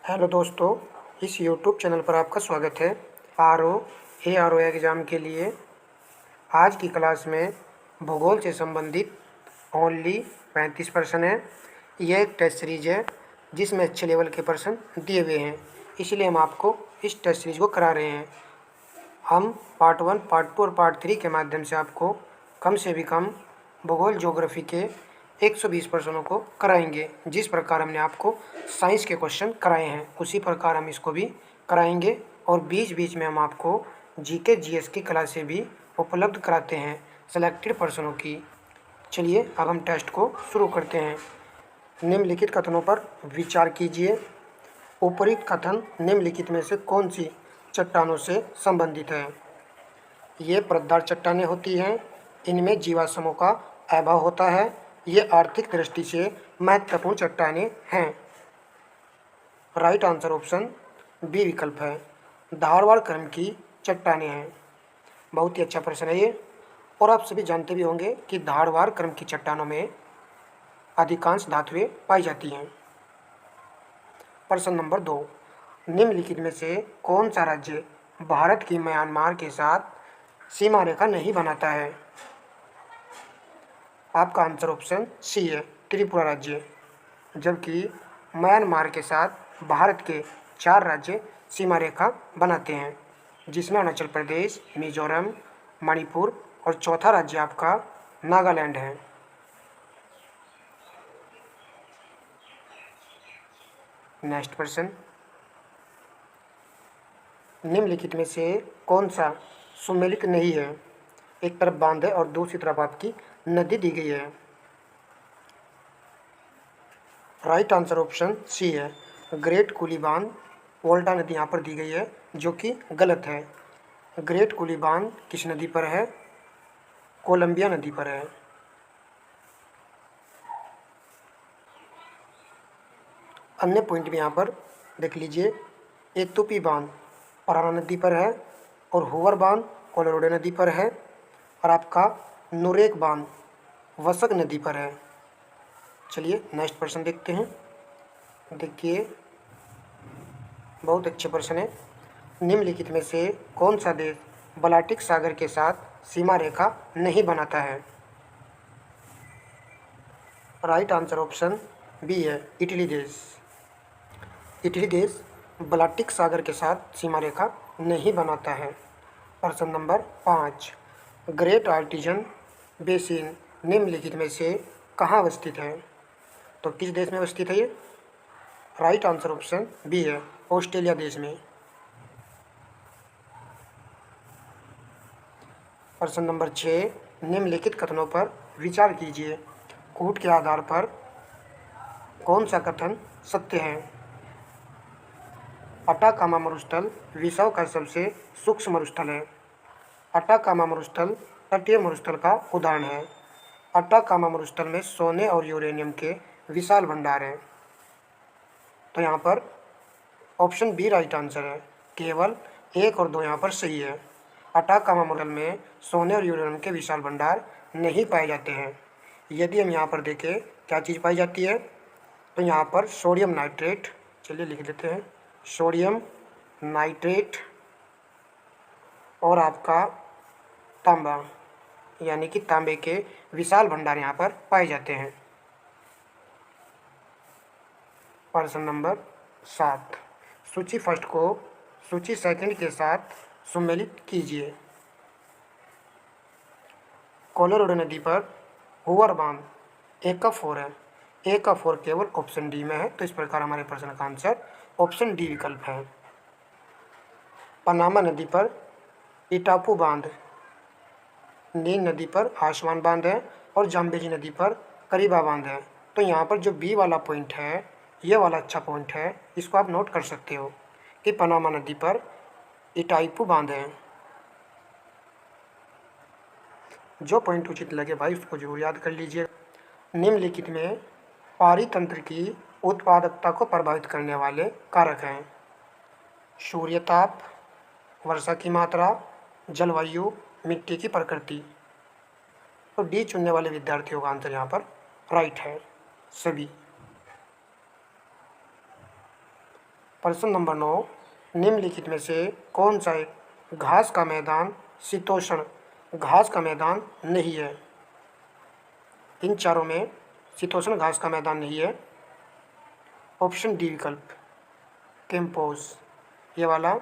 Hello दोस्तों, इस YouTube channel पर आपका स्वागत है। आर ओ एग्ज़ाम के लिए आज की क्लास में भूगोल से संबंधित ओनली 35 प्रश्न हैं। यह एक टेस्ट सीरीज है जिसमें अच्छे लेवल के प्रश्न दिए हुए हैं, इसलिए हम आपको इस टेस्ट सीरीज को करा रहे हैं। हम पार्ट 1, पार्ट 2 और पार्ट 3 के माध्यम से आपको कम से भी कम भूगोल ज्योग्राफी के 120 प्रश्नों को कराएंगे। जिस प्रकार हमने आपको साइंस के क्वेश्चन कराए हैं उसी प्रकार हम इसको भी कराएंगे, और बीच बीच में हम आपको जीके जीएस की क्लासें भी उपलब्ध कराते हैं सेलेक्टेड प्रश्नों की। चलिए अब हम टेस्ट को शुरू करते हैं। निम्नलिखित कथनों पर विचार कीजिए। उपरोक्त कथन निम्नलिखित में से कौन सी चट्टानों से संबंधित है? ये परतदार चट्टानें होती हैं, इनमें जीवाश्मों का अभाव होता है, ये आर्थिक दृष्टि से महत्वपूर्ण चट्टानें हैं। राइट आंसर ऑप्शन बी विकल्प है, धारवाड़ क्रम की चट्टानें हैं। बहुत ही अच्छा प्रश्न है ये, और आप सभी जानते भी होंगे कि धारवाड़ क्रम की चट्टानों में अधिकांश धातुएं पाई जाती हैं। प्रश्न नंबर 2, निम्नलिखित में से कौन सा राज्य भारत की म्यांमार के साथ सीमा रेखा नहीं बनाता है? आपका आंसर ऑप्शन सी है, त्रिपुरा राज्य। जबकि म्यांमार के साथ भारत के 4 राज्य सीमा रेखा बनाते हैं, जिसमें अरुणाचल प्रदेश, मिजोरम, मणिपुर और चौथा राज्य आपका नागालैंड है। नेक्स्ट प्रश्न, निम्नलिखित में से कौन सा सुमेलित नहीं है? एक तरफ बांध है और दूसरी तरफ आपकी नदी दी गई है। राइट आंसर ऑप्शन सी है, ग्रेट कुली बांध। वोल्टा नदी यहाँ पर दी गई है, जो कि गलत है। ग्रेट कुली बांध किस नदी पर है? कोलंबिया नदी पर है। अन्य पॉइंट भी यहाँ पर देख लीजिए। एतुपी बांध पराना नदी पर है, और हुवर बांध कोलोराडो नदी पर है, और आपका नुरेक बांध वसक नदी पर है। चलिए नेक्स्ट प्रश्न देखते हैं। देखिए, बहुत अच्छे प्रश्न है। निम्नलिखित में से कौन सा देश बाल्टिक सागर के साथ सीमा रेखा नहीं बनाता है? राइट आंसर ऑप्शन बी है, इटली देश। इटली देश बाल्टिक सागर के साथ सीमा रेखा नहीं बनाता है। प्रश्न नंबर 5, ग्रेट आर्टिजन बेसिन निम्नलिखित में से कहाँ अवस्थित है? तो किस देश में अवस्थित है ये? राइट आंसर ऑप्शन बी है, ऑस्ट्रेलिया देश में। प्रश्न नंबर 6, निम्नलिखित कथनों पर विचार कीजिए। कूट के आधार पर कौन सा कथन सत्य है? अटाकामा मरुस्थल विश्व का सबसे सूक्ष्म मरुस्थल है। अटाकामा मरुस्थल तटीय मरुस्थल का उदाहरण है। अटाकामा मरुस्थल में सोने और यूरेनियम के विशाल भंडार हैं। तो यहाँ पर ऑप्शन बी राइट आंसर है, केवल 1 और 2 यहाँ पर सही है। अटाकामा मरुस्थल में सोने और यूरेनियम के विशाल भंडार नहीं पाए जाते हैं। यदि हम यहाँ पर देखें क्या चीज़ पाई जाती है, तो यहाँ पर सोडियम नाइट्रेट, चलिए लिख देते हैं, सोडियम नाइट्रेट और आपका तांबा, यानी कि तांबे के विशाल भंडार यहाँ पर पाए जाते हैं। प्रश्न नंबर 7, सूची फर्स्ट को सूची सेकंड के साथ सम्मिलित कीजिए। कोलोराडो नदी पर हुवर बांध ए का 4 है। ए का 4 केवल ऑप्शन डी में है, तो इस प्रकार हमारे प्रश्न का आंसर ऑप्शन डी विकल्प है। पनामा नदी पर इटापू बांध, नील नदी पर आसमान बांध है, और जाम्बेजी नदी पर करीबा बांध है। तो यहाँ पर जो बी वाला पॉइंट है, ये वाला अच्छा पॉइंट है, इसको आप नोट कर सकते हो कि पनामा नदी पर इटाईपू बांध है। जो पॉइंट उचित लगे भाई उसको जरूर याद कर लीजिए। निम्नलिखित में पारितंत्र की उत्पादकता को प्रभावित करने वाले कारक हैं। सूर्य ताप, वर्षा की मात्रा, जलवायु, मिट्टी की प्रकृति। तो डी चुनने वाले विद्यार्थियों का आंसर यहाँ पर राइट है, सभी। प्रश्न नंबर 9, निम्नलिखित में से कौन सा एक घास का मैदान शीतोष्ण घास का मैदान नहीं है? इन चारों में शीतोष्ण घास का मैदान नहीं है। ऑप्शन डी विकल्प कैंपोस, ये वाला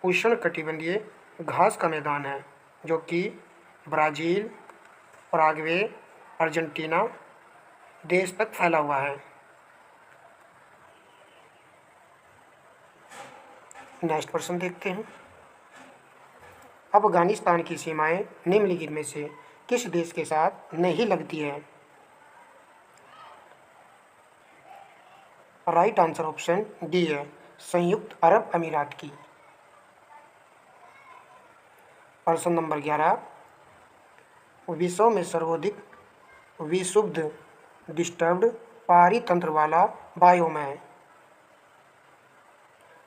उष्ण कटिबंधीय घास का मैदान है जो कि ब्राज़ील, पराग्वे, अर्जेंटीना देश तक फैला हुआ है। नेक्स्ट प्रश्न देखते हैं। अफगानिस्तान की सीमाएं निम्नलिखित में से किस देश के साथ नहीं लगती है? राइट आंसर ऑप्शन डी है, संयुक्त अरब अमीरात की। प्रश्न नंबर 11, विश्व में सर्वाधिक विशुद्ध डिस्टर्ब्ड पहाड़ी तंत्र वाला बायोम है?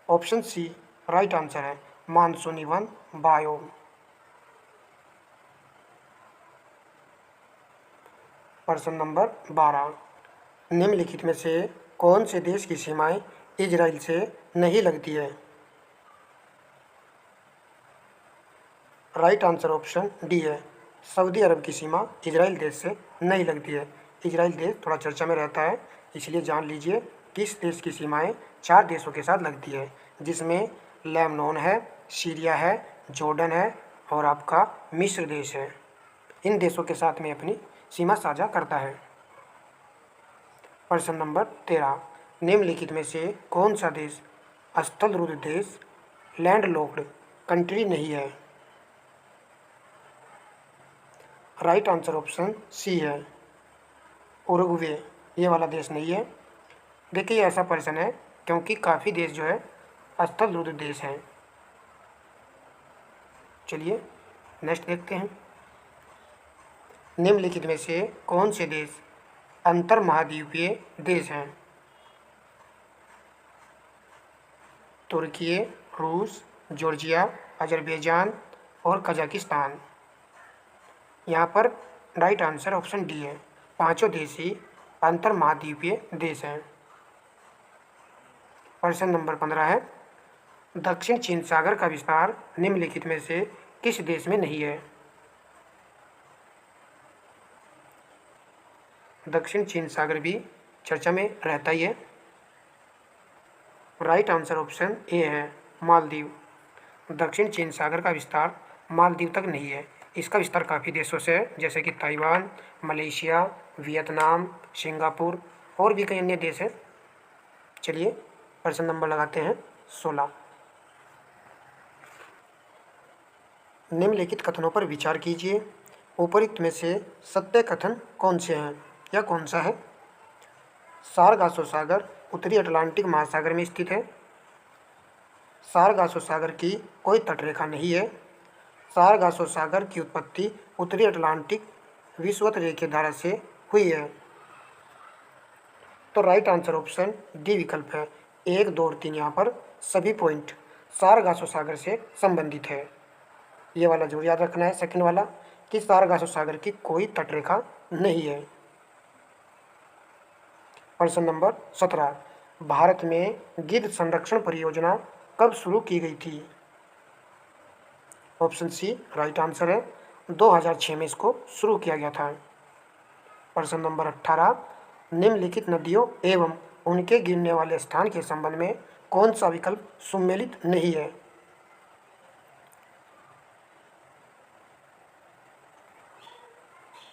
ऑप्शन सी राइट आंसर है, मानसूनी वन बायोम। प्रश्न नंबर 12, निम्नलिखित में से कौन से देश की सीमाएं इजराइल से नहीं लगती है? राइट आंसर ऑप्शन डी है, सऊदी अरब की सीमा इजराइल देश से नहीं लगती है। इजराइल देश थोड़ा चर्चा में रहता है, इसलिए जान लीजिए किस देश की सीमाएं 4 देशों के साथ लगती है, जिसमें लेबनान है, सीरिया है, जॉर्डन है और आपका मिस्र देश है। इन देशों के साथ में अपनी सीमा साझा करता है। प्रश्न नंबर 13, निम्नलिखित में से कौन सा देश स्थलरूढ़ देश लैंडलॉक्ड कंट्री नहीं है? राइट आंसर ऑप्शन सी है, उरुग्वे, ये वाला देश नहीं है। देखिए ऐसा प्रश्न है क्योंकि काफ़ी देश जो है स्थलरूढ़ देश हैं। चलिए नेक्स्ट देखते हैं। निम्नलिखित में से कौन से देश अंतर महाद्वीपीय देश हैं? तुर्की, रूस, जॉर्जिया, अजरबैजान और कजाकिस्तान। यहाँ पर राइट आंसर ऑप्शन डी है, पांचों देश ही अंतर महाद्वीपीय देश हैं। प्रश्न नंबर 15 है, दक्षिण चीन सागर का विस्तार निम्नलिखित में से किस देश में नहीं है? दक्षिण चीन सागर भी चर्चा में रहता ही है। राइट आंसर ऑप्शन ए है, मालदीव। दक्षिण चीन सागर का विस्तार मालदीव तक नहीं है। इसका विस्तार काफ़ी देशों से है, जैसे कि ताइवान, मलेशिया, वियतनाम, सिंगापुर और भी कई अन्य देश हैं। चलिए प्रश्न नंबर लगाते हैं 16। निम्नलिखित कथनों पर विचार कीजिए। उपरोक्त में से सत्य कथन कौन से हैं या कौन सा है? सारगासो सागर उत्तरी अटलांटिक महासागर में स्थित है। सारगासो सागर की कोई तटरेखा नहीं है। सारगासो सागर की उत्पत्ति उत्तरी अटलांटिक विषुवत रेखीय धारा से हुई है। तो राइट आंसर ऑप्शन डी विकल्प है। 1, 2 और 3 यहाँ पर सभी पॉइंट सारगासो सागर से संबंधित है। ये वाला जरूर याद रखना है, सेकंड वाला, कि सारगासो सागर की कोई तटरेखा नहीं है। प्रश्न नंबर 17, भारत में गिद्ध संरक्षण परियोजना कब शुरू की गई थी? ऑप्शन सी राइट आंसर है, 2006 में इसको शुरू किया गया था। प्रश्न नंबर 18, निम्नलिखित नदियों एवं उनके गिरने वाले स्थान के संबंध में कौन सा विकल्प सम्मिलित नहीं है?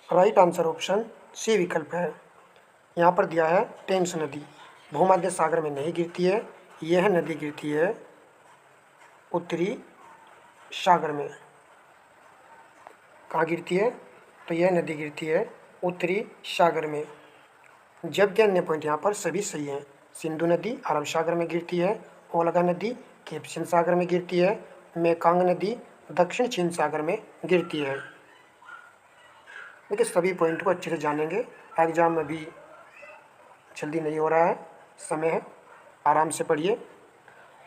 राइट आंसर ऑप्शन सी विकल्प है। यहाँ पर दिया है टेम्स नदी भूमध्य सागर में नहीं गिरती है। यह नदी गिरती है उत्तरी सागर में। कहाँ गिरती है? तो यह नदी गिरती है उत्तरी सागर में। जबकि अन्य पॉइंट यहाँ पर सभी सही हैं। सिंधु नदी अरब सागर में गिरती है। ओल्गा नदी कैस्पियन सागर में गिरती है। मेकांग नदी दक्षिण चीन सागर में गिरती है। देखिए सभी पॉइंट को अच्छे से जानेंगे, एग्जाम में भी जल्दी नहीं हो रहा है, समय है, आराम से पढ़िए।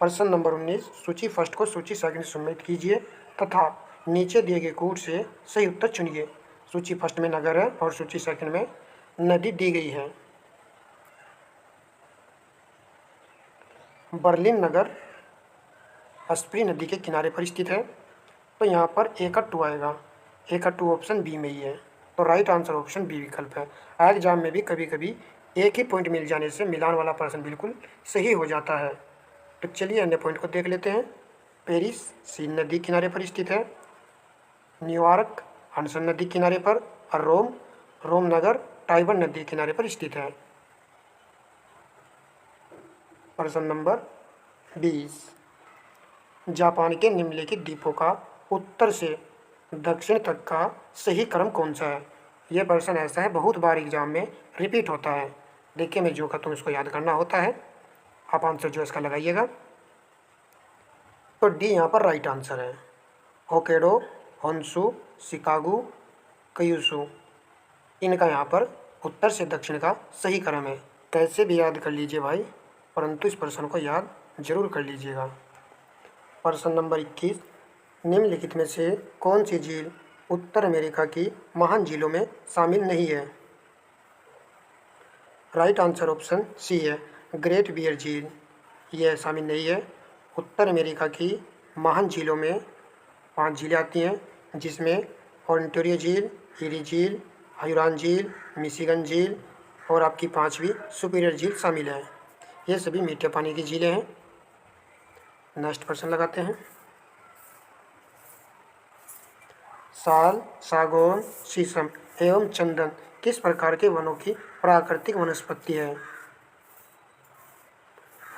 प्रश्न नंबर 19, सूची फर्स्ट को सूची सेकंड सम्मिलित कीजिए तथा नीचे दिए गए कोड से सही उत्तर चुनिए। सूची फर्स्ट में नगर है और सूची सेकंड में नदी दी गई है। बर्लिन नगर स्प्री नदी के किनारे पर स्थित है। तो यहाँ पर ए का 2 आएगा। ए का 2 ऑप्शन बी में ही है। तो राइट आंसर ऑप्शन बी विकल्प है। आज एग्जाम में भी कभी कभी एक ही पॉइंट मिल जाने से मिलान वाला प्रश्न बिल्कुल सही हो जाता है। तो चलिए अन्य पॉइंट को देख लेते हैं। पेरिस सीन नदी किनारे पर स्थित है। न्यूयॉर्क हडसन नदी किनारे पर। और रोम नगर टाइबर नदी किनारे पर स्थित है। प्रश्न नंबर 20, जापान के निम्नलिखित द्वीपों का उत्तर से दक्षिण तक का सही क्रम कौन सा है। यह प्रश्न ऐसा है, बहुत बार एग्जाम में रिपीट होता है। देखिए मैं जो कहता हूँ इसको याद करना होता है। आप आंसर जो इसका लगाइएगा। तो डी यहाँ पर राइट आंसर है। होकेडो, होन्शु, शिकागो, क्यूशु, इनका यहाँ पर उत्तर से दक्षिण का सही क्रम है। कैसे भी याद कर लीजिए भाई, परंतु इस प्रश्न को याद जरूर कर लीजिएगा। प्रश्न नंबर 21, निम्नलिखित में से कौन सी झील उत्तर अमेरिका की महान झीलों में शामिल नहीं है। राइट आंसर ऑप्शन सी है, ग्रेट बियर झील। यह शामिल नहीं है। उत्तर अमेरिका की महान झीलों में 5 झीलें आती हैं, जिसमें ओंटारियो झील, ईरी झील, ह्यूरॉन झील, मिशिगन झील और आपकी 5वीं सुपीरियर झील शामिल है। ये सभी मीठे पानी की झीलें हैं। नेक्स्ट प्रश्न लगाते हैं। साल, सागौन, शीशम एवं चंदन किस प्रकार के वनों की प्राकृतिक वनस्पति है।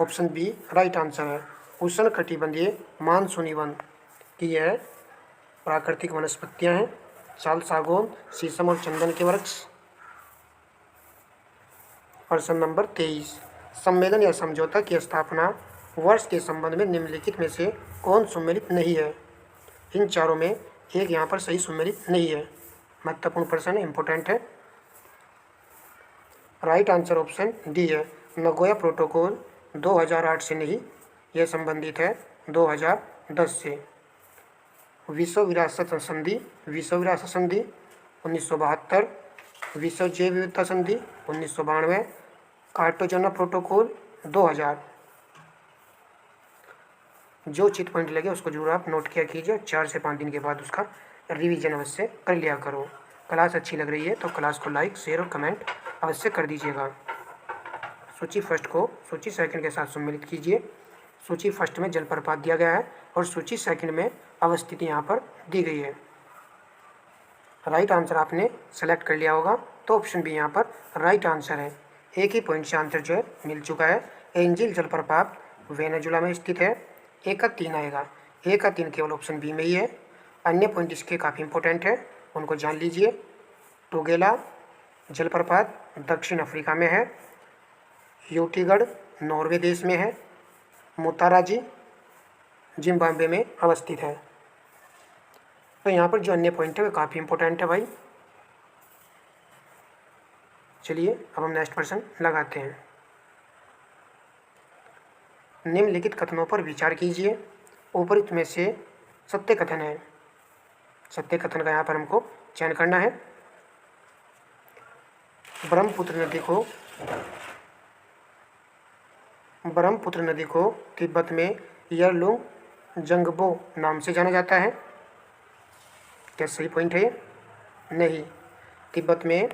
ऑप्शन बी राइट आंसर है। उष्णकटिबंधीय मानसूनी वन की यह प्राकृतिक वनस्पतियां हैं। साल, सागौन, शीशम और चंदन के वृक्ष। प्रश्न नंबर 23, सम्मेलन या समझौता की स्थापना वर्ष के संबंध में निम्नलिखित में से कौन सम्मिलित नहीं है। इन चारों में एक यहाँ पर सही सम्मिलित नहीं है। महत्वपूर्ण प्रश्न है, इंपॉर्टेंट है। राइट आंसर ऑप्शन डी है। नगोया प्रोटोकॉल 2008 से नहीं, यह संबंधित है 2010 से। विश्व विरासत संधि 1972, विश्व जैव विविधता संधि 1992, कार्टागोना प्रोटोकॉल 2000। जो चिट पॉइंट लगे उसको जरूर आप नोट किया कीजिए। 4 से 5 दिन के बाद उसका रिवीजन अवश्य कर लिया करो। क्लास अच्छी लग रही है तो क्लास को लाइक, शेयर और कमेंट अवश्य कर दीजिएगा। सूची फर्स्ट को सूची सेकंड के साथ सम्मिलित कीजिए। सूची फर्स्ट में जलप्रपात दिया गया है और सूची सेकंड में अवस्थिति यहाँ पर दी गई है। राइट आंसर आपने सेलेक्ट कर लिया होगा, तो ऑप्शन बी यहाँ पर राइट आंसर है। एक ही पॉइंट से आंसर जो है मिल चुका है। एंजिल जलप्रपात वेनेजुला में स्थित है। 1 का 3 आएगा। 1 का 3 केवल ऑप्शन बी में ही है। अन्य पॉइंट इसके काफ़ी इंपॉर्टेंट है, उनको जान लीजिए। टोगेला जलप्रपात दक्षिण अफ्रीका में है। यूटीगढ़ नॉर्वे देश में है। मोताराजी जिम्बाब्वे में अवस्थित है। तो यहाँ पर जो अन्य पॉइंट है वो काफ़ी इंपॉर्टेंट है भाई। चलिए अब हम नेक्स्ट प्रश्न लगाते हैं। निम्नलिखित कथनों पर विचार कीजिए। उपरोक्त में से सत्य कथन है। सत्य कथन का यहाँ पर हमको चयन करना है। ब्रह्मपुत्र नदी को तिब्बत में यरलुंग जंगबो नाम से जाना जाता है। क्या सही पॉइंट है ये? नहीं। तिब्बत में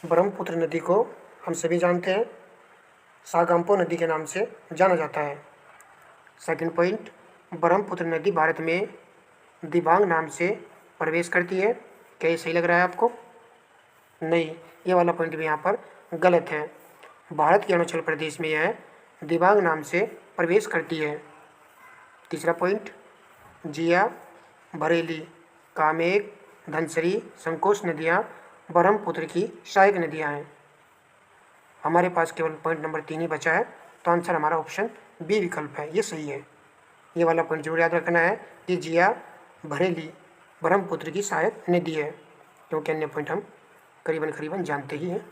ब्रह्मपुत्र नदी को हम सभी जानते हैं सागाम्पो नदी के नाम से जाना जाता है। सेकंड पॉइंट, ब्रह्मपुत्र नदी भारत में दिबांग नाम से प्रवेश करती है। क्या ये सही लग रहा है आपको? नहीं, ये वाला पॉइंट भी यहाँ पर गलत है। भारत के अरुणाचल प्रदेश में यह दिबांग नाम से प्रवेश करती है। तीसरा पॉइंट, जिया, बरेली, कामेक, धनसरी, संकोच नदियाँ ब्रह्मपुत्र की सहायक नदियाँ हैं। हमारे पास केवल पॉइंट नंबर 3 ही बचा है, तो आंसर हमारा ऑप्शन बी विकल्प है, ये सही है। ये वाला पॉइंट जरूर याद रखना है कि जिया बरेली ब्रह्मपुत्र की सहायक नदी है, क्योंकि अन्य पॉइंट हम करीबन जानते ही हैं।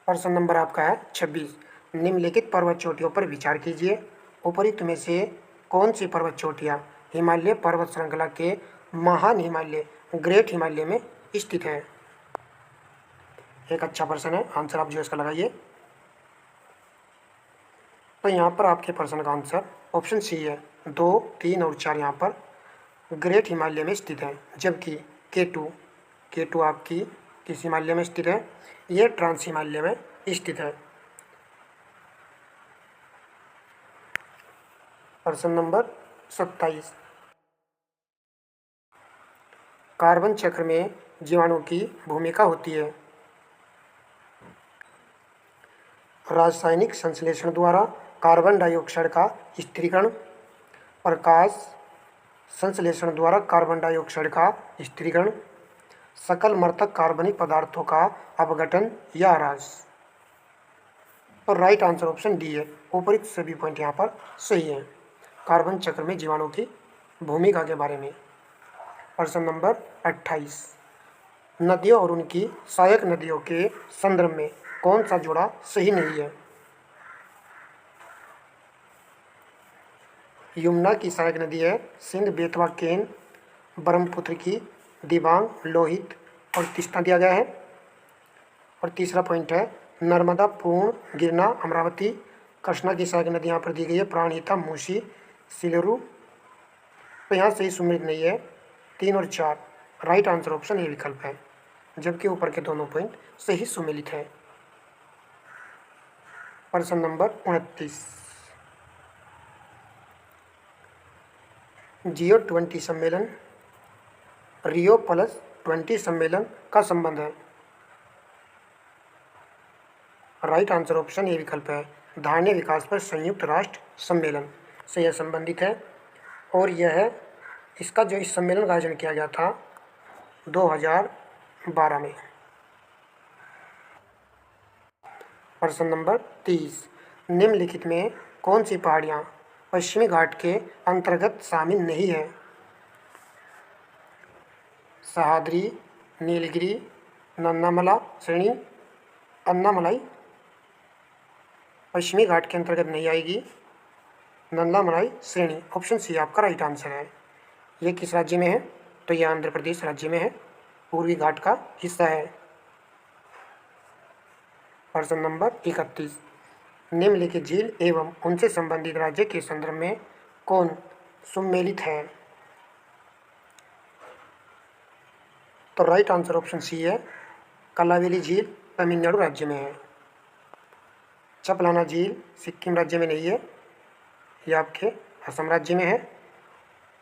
प्रश्न नंबर आपका है 26। निम्नलिखित पर्वत चोटियों पर विचार कीजिए। उपरोक्त में से कौन सी पर्वत चोटियाँ हिमालय पर्वत श्रृंखला के महान हिमालय ग्रेट हिमालय में स्थित है। एक अच्छा प्रश्न है, आंसर आप जो इसका लगाइए। तो यहाँ पर आपके प्रश्न का आंसर ऑप्शन सी है। 2, 3 और 4 यहाँ पर ग्रेट हिमालय में स्थित है, जबकि के टू आपकी किस हिमालय में स्थित है? ये ट्रांस हिमालय में स्थित है। प्रश्न नंबर 27, कार्बन चक्र में जीवाणु की भूमिका होती है। रासायनिक संश्लेषण द्वारा कार्बन डाइऑक्साइड का स्थिरीकरण, प्रकाश संश्लेषण द्वारा कार्बन डाइऑक्साइड का स्थिरीकरण, सकल मृतक कार्बनिक पदार्थों का अपघटन या ह्रास। तो राइट आंसर ऑप्शन डी है। ऊपरी सभी पॉइंट यहाँ पर सही हैं कार्बन चक्र में जीवाणु की भूमिका के बारे में। प्रश्न नंबर 28, नदियों और उनकी सहायक नदियों के संदर्भ में कौन सा जोड़ा सही नहीं है? यमुना की सहायक नदी है सिंध, बेतवा, केन, ब्रह्मपुत्र की दिबांग, लोहित और तीस्ता दिया गया है। और तीसरा पॉइंट है नर्मदा, पूर्ण, गिरना, अमरावती। कृष्णा की सहायक नदी यहाँ पर दी गई है प्राणहिता, मूसी, सिलेरू। तो यहाँ सही सुमेलित नहीं है 3 और 4। राइट आंसर ऑप्शन ए विकल्प है, जबकि ऊपर के दोनों पॉइंट सही सुमेलित है। प्रश्न नंबर 29, G20 सम्मेलन Rio+20 सम्मेलन का संबंध है। राइट आंसर ऑप्शन ए विकल्प है, धान्य विकास पर संयुक्त राष्ट्र सम्मेलन से यह संबंधित है। और यह इसका जो इस सम्मेलन का आयोजन किया गया था 2012 में। प्रश्न नंबर 30, निम्नलिखित में कौन सी पहाड़ियाँ पश्चिमी घाट के अंतर्गत शामिल नहीं है? सह्याद्री, नीलगिरी, नन्नामला श्रेणी, अन्नामलाई पश्चिमी घाट के अंतर्गत नहीं आएगी। नन्नामलाई श्रेणी ऑप्शन सी आपका राइट आंसर है। ये किस राज्य में है? तो यह आंध्र प्रदेश राज्य में है, पूर्वी घाट का हिस्सा है। प्रश्न नंबर 31, निम्नलिखित झील एवं उनसे संबंधित राज्य के संदर्भ में कौन सुमेलित है? तो राइट आंसर ऑप्शन सी है, कलावेली झील तमिलनाडु राज्य में है। चपलाना झील सिक्किम राज्य में नहीं है, ये आपके असम राज्य में है।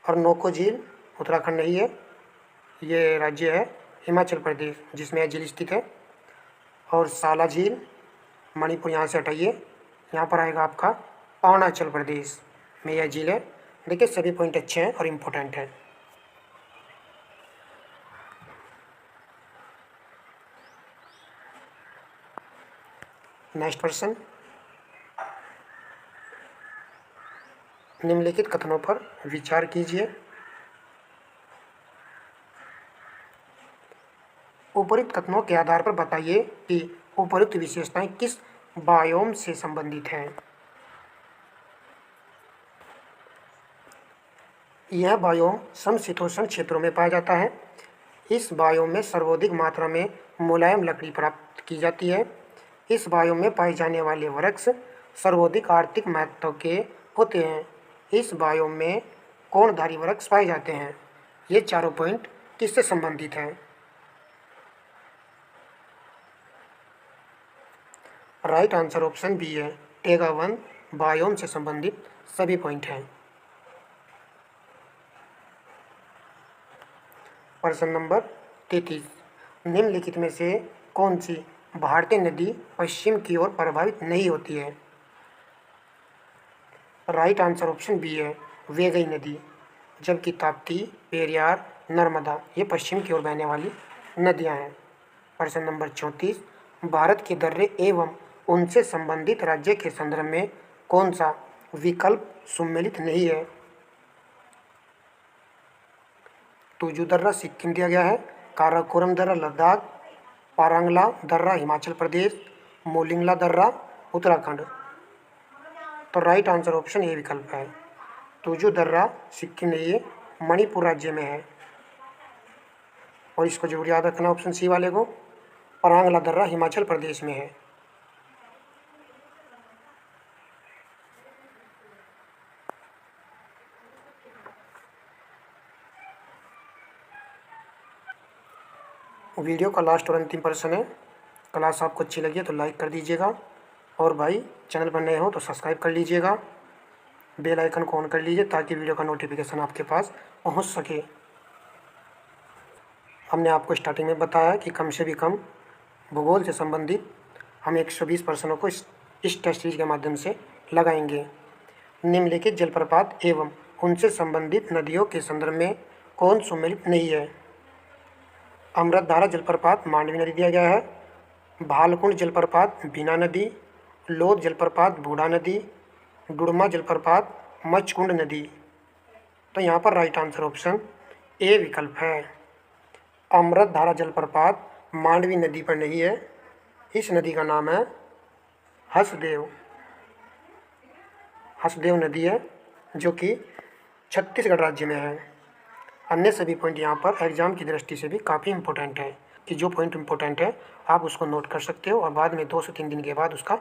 और नोको झील उत्तराखंड नहीं है, ये राज्य है हिमाचल प्रदेश जिसमें यह झील स्थित है। और साला झील मणिपुर यहाँ से हटाइए, यहाँ पर आएगा आपका अरुणाचल प्रदेश में यह झील है। देखिए सभी पॉइंट अच्छे हैं और इम्पोर्टेंट हैं। नेक्स्ट प्रश्न, निम्नलिखित कथनों पर विचार कीजिए। उपरोक्त कथनों के आधार पर बताइए कि उपरोक्त विशेषताएं किस बायोम से संबंधित हैं। यह बायोम समशीतोष्ण क्षेत्रों में पाया जाता है। इस बायोम में सर्वाधिक मात्रा में मुलायम लकड़ी प्राप्त की जाती है। इस बायोम में पाए जाने वाले वृक्ष सर्वाधिक आर्थिक महत्व के होते हैं। इस बायोम में कोणधारी वृक्ष पाए जाते हैं। ये चारों पॉइंट किससे संबंधित हैं? राइट आंसर ऑप्शन बी है, टेगा वन बायोम से संबंधित सभी पॉइंट हैं। प्रश्न नंबर 33, निम्नलिखित में से कौन सी भारतीय नदी पश्चिम की ओर प्रभावित नहीं होती है? राइट आंसर ऑप्शन बी है, वेगई नदी। जबकि ताप्ती, पेरियार, नर्मदा ये पश्चिम की ओर बहने वाली नदियां हैं। प्रश्न नंबर 34, भारत के दर्रे एवं उनसे संबंधित राज्य के संदर्भ में कौन सा विकल्प सुमेलित नहीं है? तुजू दर्रा सिक्किम दिया गया है, काराकोरम दर्रा लद्दाख, पारंगला दर्रा हिमाचल प्रदेश, मोलिंगला दर्रा उत्तराखंड। तो राइट आंसर ऑप्शन ए विकल्प है, तुजू दर्रा सिक्किम नहीं है, मणिपुर राज्य में है। और इसको जरूर याद रखना ऑप्शन सी वाले को। परांगला दर्रा हिमाचल प्रदेश में है। वीडियो का लास्ट और अंतिम प्रश्न है, क्लास आपको अच्छी लगी है तो लाइक कर दीजिएगा, और भाई चैनल पर नए हो तो सब्सक्राइब कर लीजिएगा, बेल आइकन को ऑन कर लीजिए ताकि वीडियो का नोटिफिकेशन आपके पास पहुंच सके। हमने आपको स्टार्टिंग में बताया कि कम से भी कम भूगोल से संबंधित हम 120 प्रश्नों को इस टेस्ट सीरीज के माध्यम से लगाएंगे। निम्नलिखित जलप्रपात एवं उनसे संबंधित नदियों के संदर्भ में कौन सम्मिलित नहीं है? अमृतधारा जलप्रपात मांडवी नदी दिया गया है, भालकुंड जलप्रपात बीना नदी, लोध जलप्रपात बूढ़ा नदी, डुड़मा जलप्रपात मचकुंड नदी। तो यहाँ पर राइट आंसर ऑप्शन ए विकल्प है। अमृतधारा जलप्रपात मांडवी नदी पर नहीं है, इस नदी का नाम है हसदेव नदी है, जो कि छत्तीसगढ़ राज्य में है। अन्य सभी पॉइंट यहाँ पर एग्जाम की दृष्टि से भी काफ़ी इंपॉर्टेंट है, कि जो पॉइंट इंपॉर्टेंट है आप उसको नोट कर सकते हो और बाद में 2 से 3 दिन के बाद उसका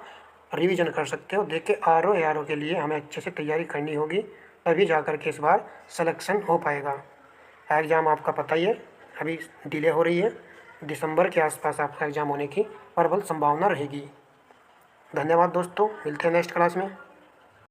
रिवीजन कर सकते हो। देख के आर के लिए हमें अच्छे से तैयारी करनी होगी, तभी जा कर के इस बार सिलेक्शन हो पाएगा। एग्ज़ाम आपका पता ही है, अभी डिले हो रही है, दिसंबर के आसपास आपका एग्ज़ाम होने की प्रबल संभावना रहेगी। धन्यवाद दोस्तों, मिलते हैं नेक्स्ट क्लास में।